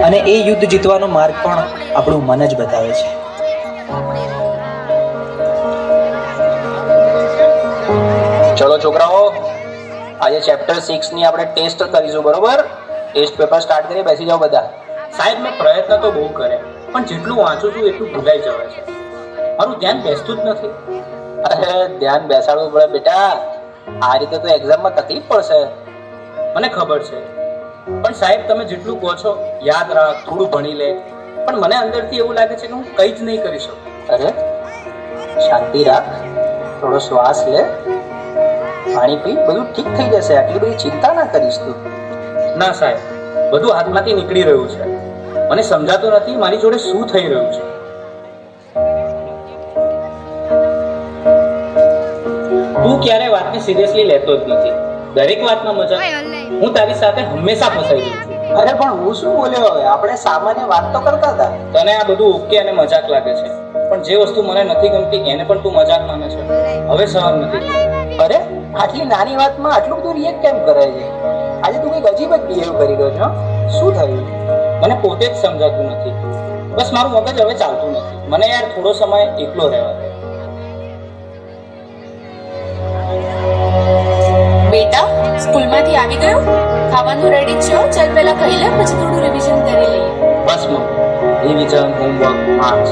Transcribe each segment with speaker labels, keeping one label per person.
Speaker 1: અને એ યુદ્ધ જીતવાનો માર્ગ પણ આપણું મન જ બતાવે છે. ચલો છોકરાઓ, આજે ચેપ્ટર 6 ની આપણે ટેસ્ટ કરીશું, બરોબર? ટેસ્ટ પેપર સ્ટાર્ટ કરી, બેસી જાઓ બધા.
Speaker 2: સાહેબ, મેં પ્રયત્ન તો બહુ કર્યા, પણ જેટલું વાંચું છું એટલું ભૂલાઈ જવાય છે. મારું ધ્યાન બેસતું જ નથી.
Speaker 1: અરે ધ્યાન બેસાડવું પડે બેટા, આ રીતે તો એક્ઝામમાં તકલીફ પડશે.
Speaker 2: મને ખબર છે, પણ સાહેબ તમે જેટલું કહો છો યાદ રાખ, થોડું ભણી લે, પણ મને અંદરથી એવું લાગે છે કે હું કંઈ જ નહીં કરી શકું.
Speaker 1: અરે શાંતિ રાખ, થોડો શ્વાસ લે, પાણી પી, બધું ઠીક થઈ જશે. આટલી બધી ચિંતા ના કરીશ તું.
Speaker 2: ના સાહેબ, બધું હાથમાંથી નીકળી રહ્યું છે. મને સમજાતું નથી મારી જોડે શું થઈ રહ્યું છે. તું ક્યારે વાતને સિરિયસલી લેતો જ નથી. દરેક વાતમાં મજા. હું તારી સાથે હંમેશા ફસાઈ જઉં છું.
Speaker 1: અરે પણ હું શું બોલ્યો? હવે આપણે સામાન્ય વાત તો કરતા હતા.
Speaker 2: તને આ બધું ઓકે અને મજાક લાગે છે, પણ જે વસ્તુ મને નથી ગમતી એને પણ તું મજાક માને છે. હવે સહન નથી.
Speaker 1: અરે આટલી નાની વાતમાં આટલું બધું રિએક્ટ કેમ કરે છે? આજે તું કંઈક અજીબ જ બિહેવ કરી રહ્યો છો. શું થયું?
Speaker 2: મને પોતે જ સમજાતું નથી. બસ મારું મગજ હવે ચાલતું નથી. મને યાર થોડો સમય એકલો રહેવા દે.
Speaker 3: બેટા, સ્કૂલમાંથી આવી ગયો? ખાવાનું રેડી છે? ચાલ પહેલા ખાઈ લે, પછી થોડું રિવિઝન કરી લઈએ.
Speaker 2: બસ રિવિઝન, હોમવર્ક, માર્ક્સ,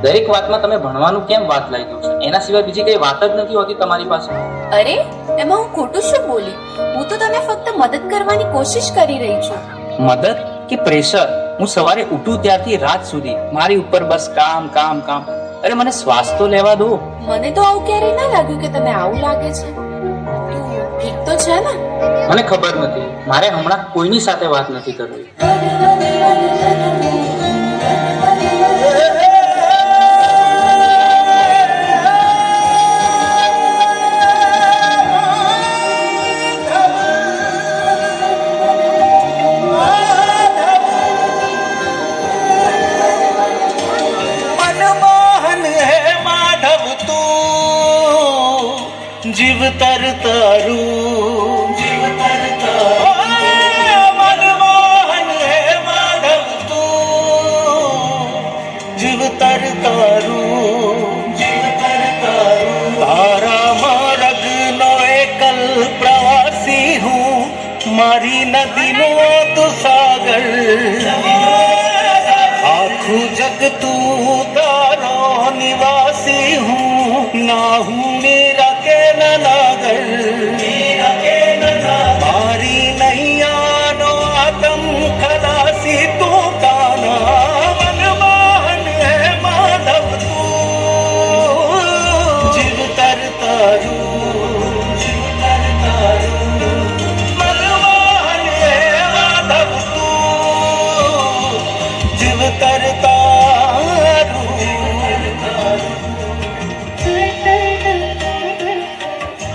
Speaker 2: દરેક વાતમાં તમે ભણવાનું કેમ વાત લઈ દો છો? એના સિવાય બીજી કઈ વાત જ નથી હોતી તમારી પાસે.
Speaker 3: અરે એમાં હું ખોટું શું બોલી? હું તો તને ફક્ત મદદ કરવાની કોશિશ કરી રહી છું.
Speaker 2: મદદ કે પ્રેશર? હું સવારે ઉઠું ત્યારથી રાત સુધી મારી ઉપર બસ કામ કામ કામ. અરે મને શ્વાસ તો લેવા દો.
Speaker 3: મને તો આવું ક્યારેય ના લાગ્યું કે તને આવું લાગે છે. ઠીક તો છે ને?
Speaker 2: મને ખબર નથી, મારે હમણાં કોઈની સાથે વાત નથી કરવી.
Speaker 4: જીવતર તારું, જીવતર તારું, મનમોહન હે માધવ તું, જીવતર તારું, જીવતર તારું, તારા માર્ગનો એકલ પ્રવાસી હું, મારી નદીનો તું સાગર, આખું જગ તું તારો નિવાસી હું, ના હું મેરા મારી નૈયાનો આતમ ખલાસી તું કાના, મનમોહન હે માધવ તું, જીવતર તારું, જીવતર તારું, મનમોહન હે માધવ તું, જીવતર તારું.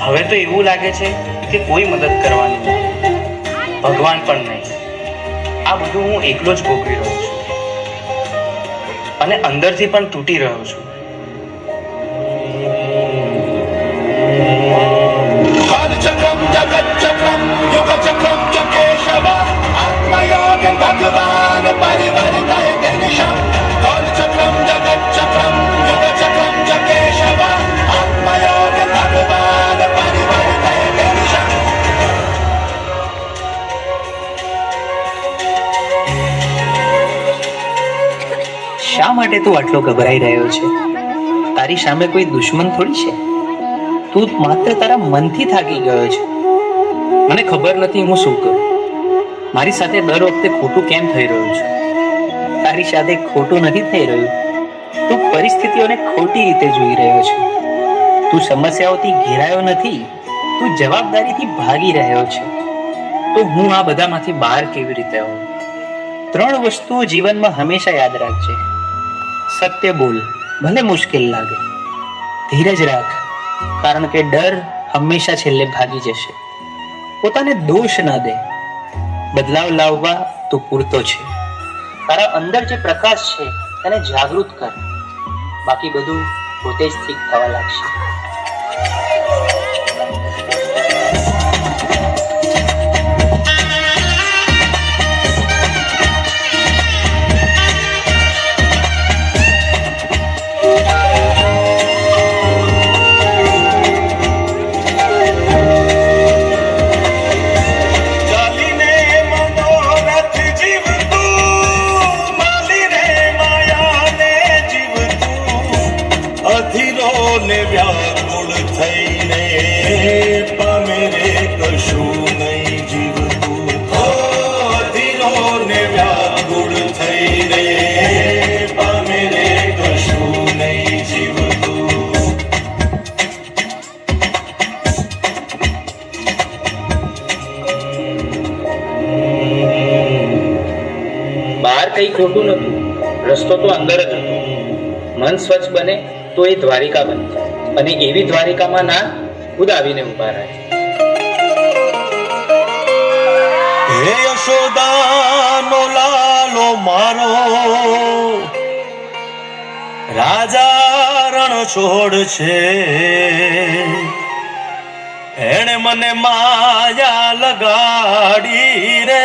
Speaker 4: હવે તો એવું લાગે છે કે કોઈ મદદ કરવાની નહીં, ભગવાન પણ નહીં. આ બધું હું એકલો જ ભોગવી રહ્યો છું અને અંદરથી પણ તૂટી રહ્યો છું.
Speaker 1: શા માટે તું આટલો ગભરાઈ રહ્યો છે? તારી સામે કોઈ દુશ્મન થોડી છે. તું માત્ર તારા મનથી થાકી ગયો છે.
Speaker 2: મને ખબર નથી હું શું કરું. મારી સાથે દર વખતે ખોટું કેમ થઈ રહ્યું છે?
Speaker 1: તારી સાથે ખોટું નથી થઈ રહ્યું, તું પરિસ્થિતિઓને ખોટી રીતે જોઈ રહ્યો છે. તું સમસ્યાઓથી ઘેરાયો નથી, તું જવાબદારીથી ભાગી રહ્યો છે.
Speaker 2: તો હું આ બધામાંથી બહાર કેવી રીતે આવું?
Speaker 1: 3 વસ્તુઓ જીવનમાં હંમેશા યાદ રાખજે. સત્ય બોલ, ભલે મુશ્કેલ લાગે. ધીરજ રાખ, કારણ કે ડર હંમેશા છેલ્લે ભાગી જશે. પોતાને દોષ ના દે, બદલાવ લાવવા તું પૂરતો છે. તારા અંદર જે પ્રકાશ છે તેને જાગૃત કર, બાકી બધું પોતે જ ઠીક થવા લાગશે.
Speaker 2: બહાર કંઈ ખોટું નતું, રસ્તો તો અંદર જ હતો. મન સ્વચ્છ બને તો એ દ્વારિકા બને, અને એવી દ્વારિકામાં ના ખુદ આવીને ઉભા રહે.
Speaker 5: હે યશોદાનો લાલો મારો, રાજા રણ છોડ છે, એણે મને માયા લગાડી રે.